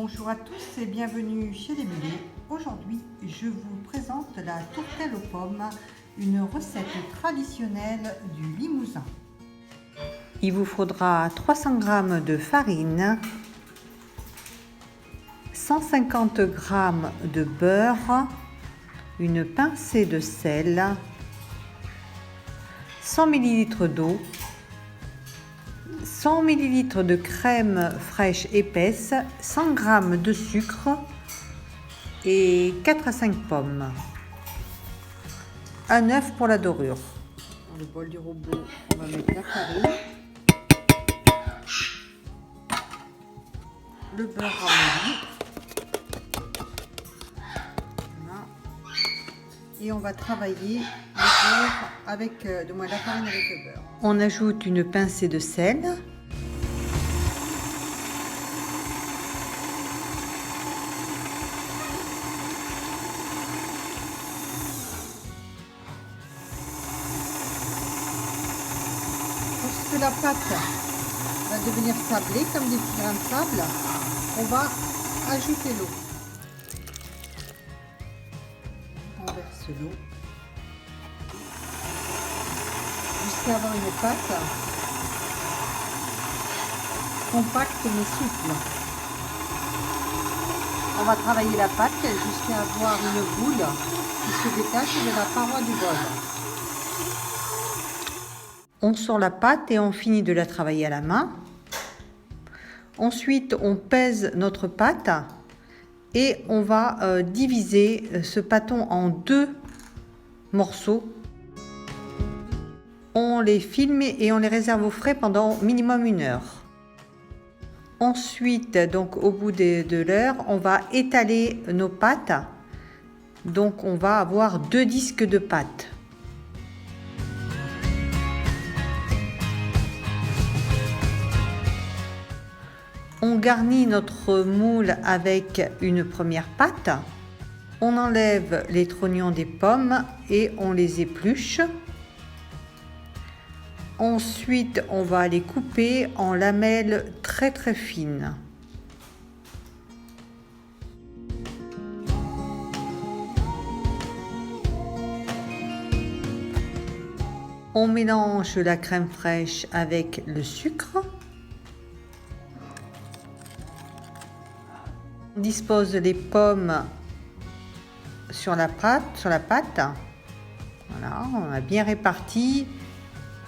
Bonjour à tous et bienvenue chez les Mulets. Aujourd'hui, je vous présente la tourtelle aux pommes, une recette traditionnelle du Limousin. Il vous faudra 300 g de farine, 150 g de beurre, une pincée de sel, 100 ml d'eau, 100 ml de crème fraîche épaisse, 100 g de sucre et 4 à 5 pommes. Un œuf pour la dorure. Dans le bol du robot, on va mettre la farine, le beurre ramolli. Voilà. Et on va travailler le beurre avec la farine avec le beurre. On ajoute une pincée de sel. Lorsque la pâte va devenir sablée, comme des petits grains de sable, on va ajouter l'eau. On verse l'eau jusqu'à avoir une pâte compacte mais souple. On va travailler la pâte jusqu'à avoir une boule qui se détache de la paroi du bol. On sort la pâte et on finit de la travailler à la main. Ensuite, on pèse notre pâte et on va diviser ce pâton en 2 morceaux. On les filme et on les réserve au frais pendant minimum 1 heure. Ensuite, donc au bout de l'heure, on va étaler nos pâtes. Donc on va avoir 2 disques de pâte. On garnit notre moule avec une première pâte. On enlève les trognons des pommes et on les épluche. Ensuite, on va les couper en lamelles très fines. On mélange la crème fraîche avec le sucre. On dispose les pommes sur la pâte. Voilà, on a bien réparti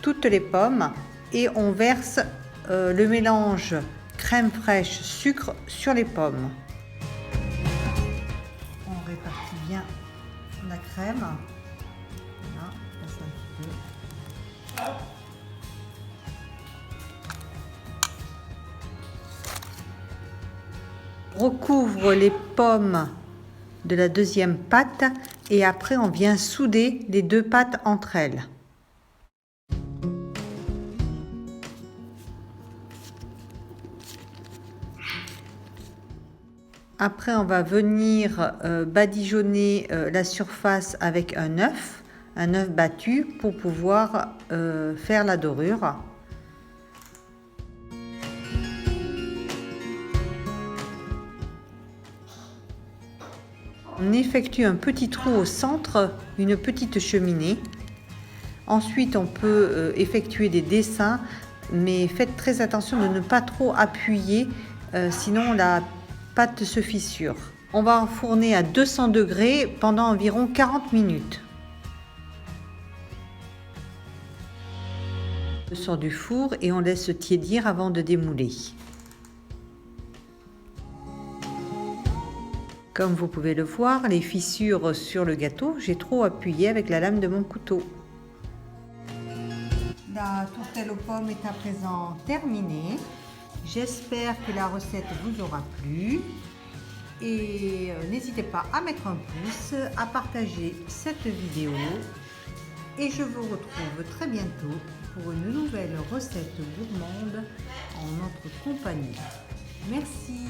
toutes les pommes et on verse le mélange crème fraîche sucre sur les pommes. On répartit bien la crème. Voilà, on passe un petit peu. Recouvre les pommes de la deuxième pâte et après on vient souder les 2 pâtes entre elles. Après on va venir badigeonner la surface avec un œuf battu pour pouvoir faire la dorure. On effectue un petit trou au centre, une petite cheminée. Ensuite, on peut effectuer des dessins, mais faites très attention de ne pas trop appuyer, sinon la pâte se fissure. On va enfourner à 200 degrés pendant environ 40 minutes. On sort du four et on laisse tiédir avant de démouler. Comme vous pouvez le voir, les fissures sur le gâteau, j'ai trop appuyé avec la lame de mon couteau. La tourtelle aux pommes est à présent terminée. J'espère que la recette vous aura plu. Et n'hésitez pas à mettre un pouce, à partager cette vidéo. Et je vous retrouve très bientôt pour une nouvelle recette gourmande en notre compagnie. Merci.